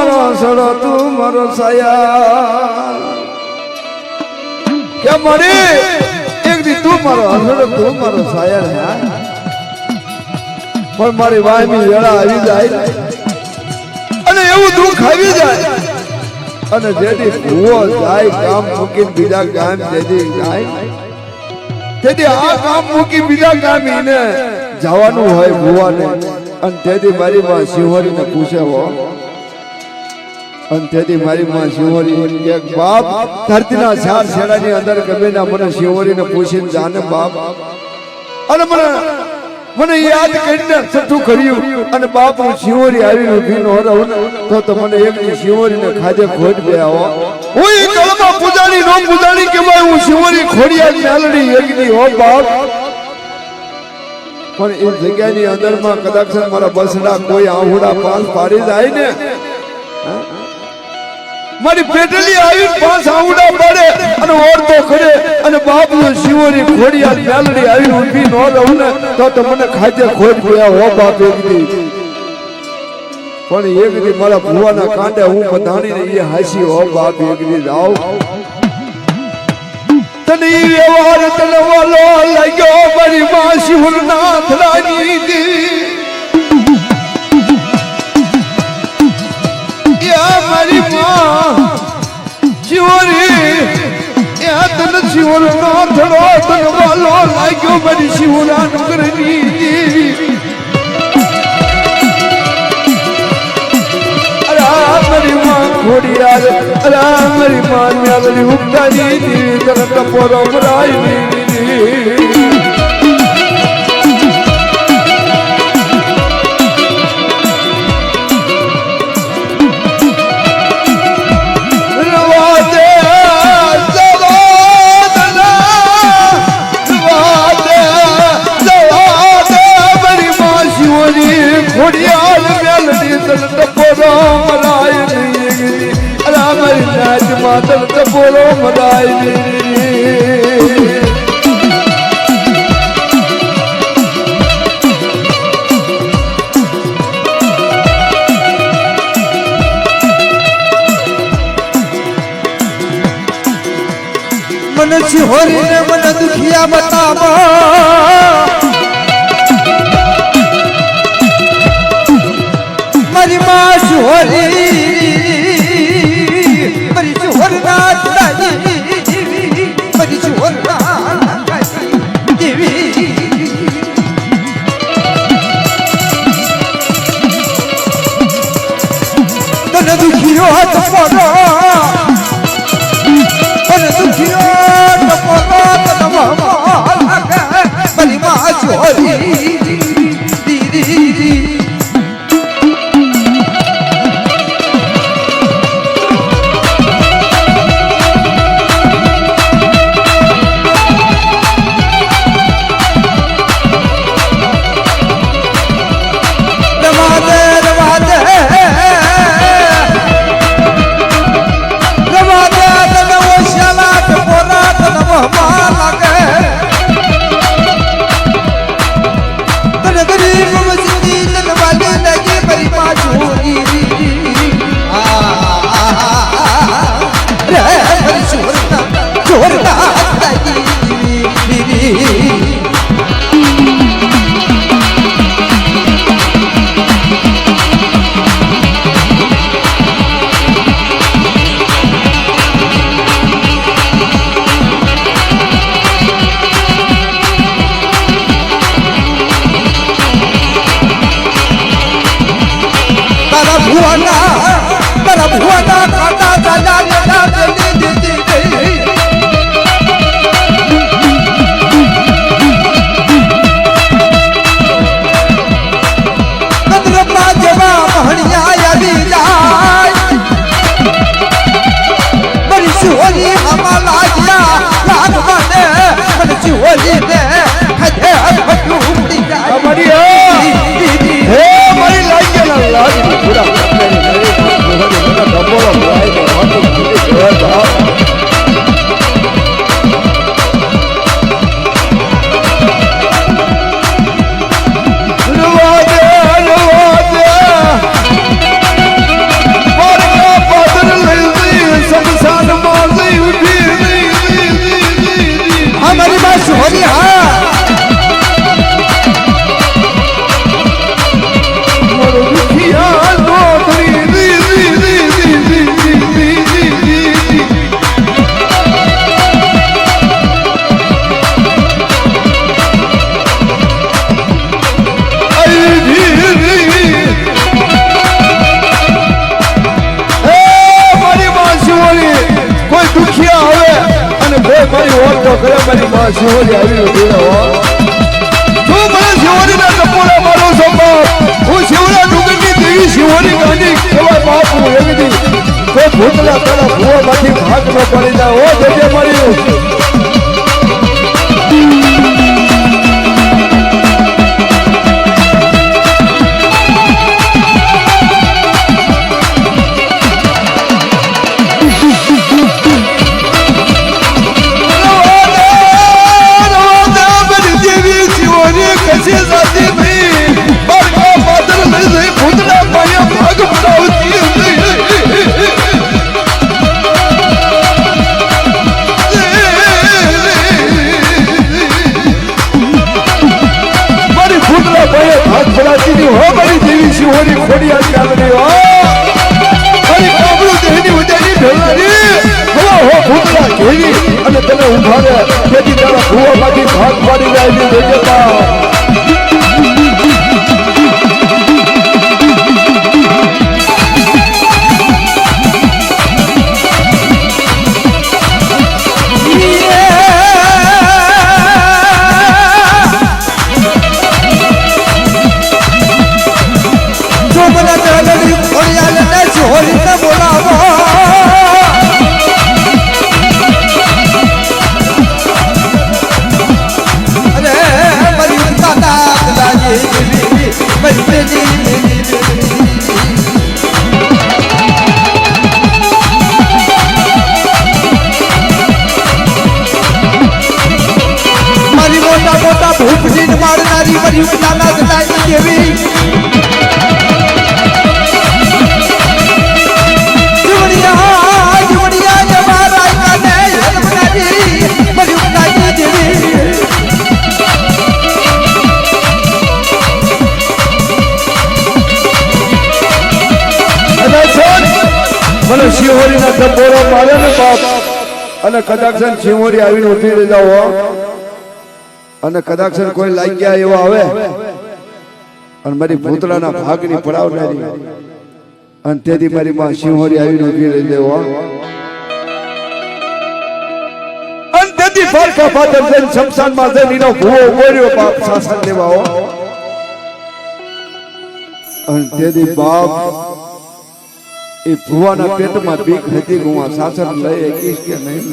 મારો સડો તું મારો સાયા કે મારે એક દી તું મારો હસડો તું મારો સાયા પણ મારી વાયમી વેળા આવી જાય અને એવું દુઃખ આવી જાય અને જેથી ભૂવો જાય કામ મૂકીને બીજા ગામ જેથી જાય તેથી આ કામ મૂકી બીજા ગામ એને જવાનું હોય ભૂવાને અને તેથી મારી માં શિવહરીને પૂછે હો અને તેથી મારી માં શિવહરી કે બાપ ધરતીના ચાર છેડાની અંદર ગમે ના મને શિવહરીને પૂછીને જાને બાપ અને મને યાદ કરીને સઠું કર્યું અને બાપ હું શિવહરી આવીને ઊભી ન રહું તો મને એકની શિવહરીને ખાધે ખોટ ગયા હો હું એ કલમાં પૂજાણી નો પૂજાણી કે ભાઈ હું શિવહરી ખોડિયા મેલડી એકની હો બાપ પણ એ જગ્યાની અંદરમાં કદાચ મારા બસડા કોઈ આહુડા પાસ પાડી જાય ને મારી પેટલી આવી પાસ આહુડા પડે અને ઓરતો કરે અને બાપનો શિવરી ખોડિયા મેલડી આવી ઊભી ન રહું ને તો મને ખાધે ખોટ ગયા હો બાપ એકદી પણ એકદી મારા ભુવાના કાંડે હું બધાણીને એ હાસી હો બાપ એકદી જાવ તની વ્યવહાર તનવાલો લાગ્યો મારી માં શિવનાથ રાની દી યા મારી માં શિવરી યા તન શિવનાથ રો તનવાલો લાગ્યો મારી શિવનાથ કરની દી મારી માં ખોડિયાર અલા મારી માં મેલડી ઉગતાની દી તરત પોરો મરાઈ ખોડિયાર મેલડી તરત પોરો મરાઈ માતર તો બોલો મદાઈ મને શિહોરીને મને દુખિયા બતાવો મારી માં શિહોરી પૂરા તો કરે મારી માં શિવોરી આવી નથી હો તું મને શિવોરીના ટપોરા મારો છો બાપ હું શિવના ડુંગરની દેવી શિવોરી ગાંધી કેવા બાપ હું એવી દી તો ભૂતલા તારા ભૂવામાંથી ભાગ ન પડી જાય ઓ દેજે મારી અને તને ઉભા રહે તેથી તારા ભૂવામાંથી ભાગ પાડી જાય છે દેજેતા મને શિવોરીના ટપોરા મારે ને બાપ અને કદાચ શિવોરી આવીને ઉઠી લેતા હો અને કદાચ કોઈ લાગ્યા એવા આવે અને મારી ભૂતળાના ભાગની પડાવનારી અને તેથી મારી માં શિવોરી આવીને ઉઠી લઈ દેવો અને તેથી ફરકા ફાદર જઈને શમશાનમાં જઈને એનો ભૂવો બોર્યો બાપ શાસન લેવા હો અને તેથી બાપ એ ભુવાના પેટમાં ભીખ હતી હું આ શાસન લઈ એકીશ કે નહીં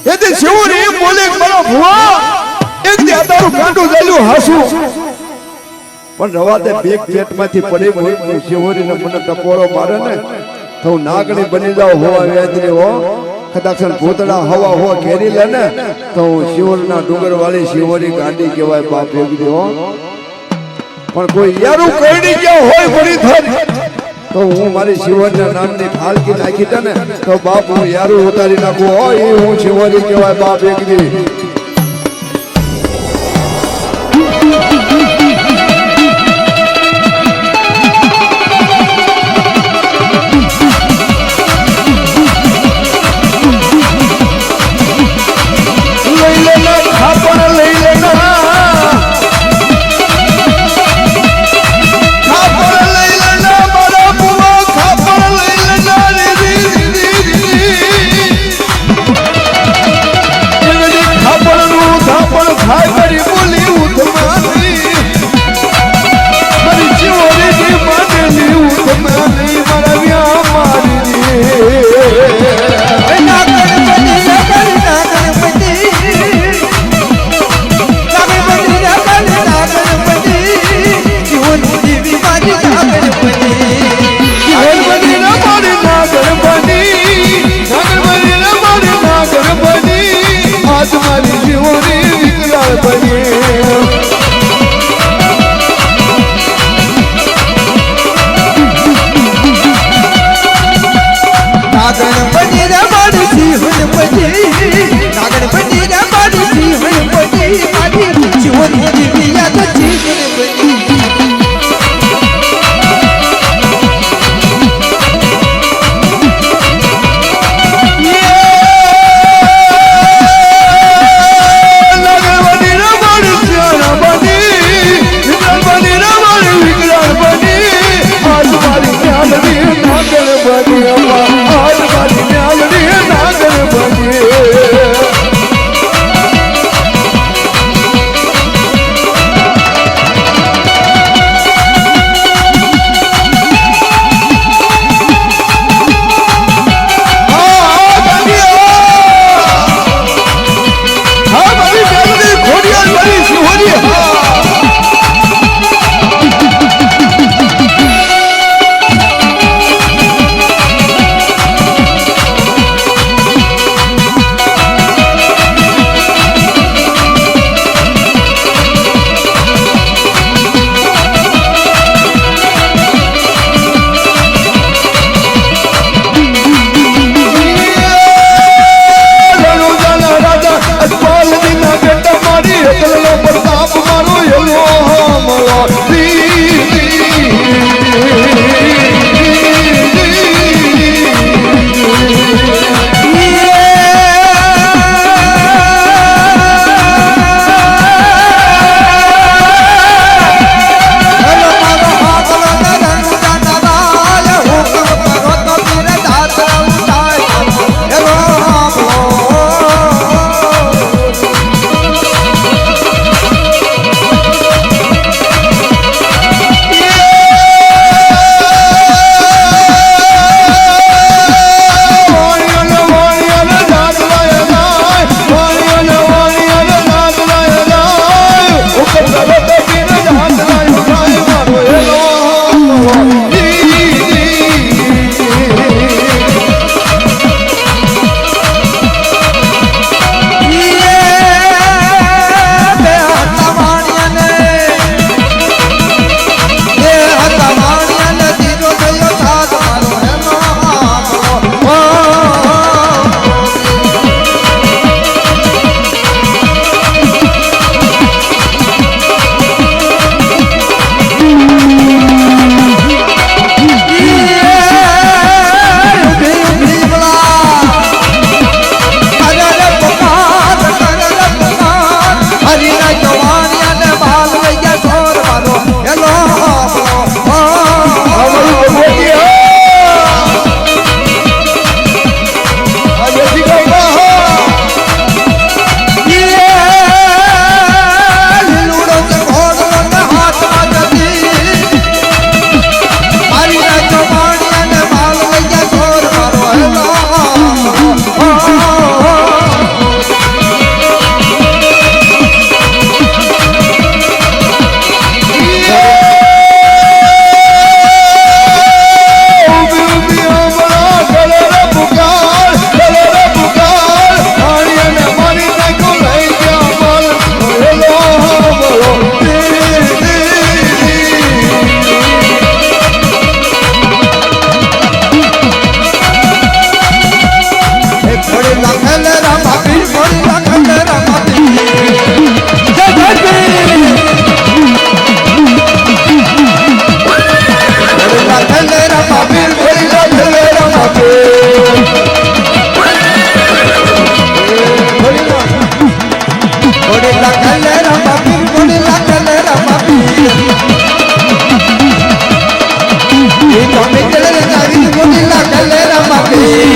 એથી શિવોરી બોલે મારો ભુવા એક દે તારું કાંડું જલ્યું હાસું પણ રવા દે ભીખ પેટમાંથી પડી હું શિવોરીને મને ટપોરો મારે ને તો હું નાગણી બની જાઉં હોવા વેદરી હો કદાચ ભૂતડા હવા હો ઘેરી લે ને તો હું શિવોરના ડુંગર વાળી શિવોરી ગાંડી કહેવાય બાપ વેગરી હો પણ કોઈ યારું કરડી ગયા હોય પડી થાય તો હું મારી શિવોરીના નામની ફાલકી નાખી દે ને તો બાપ હું યારું ઉતારી નાખું હોય એ હું શિવોરી કહેવાય બાપ એકદી લીલા કલર માંગી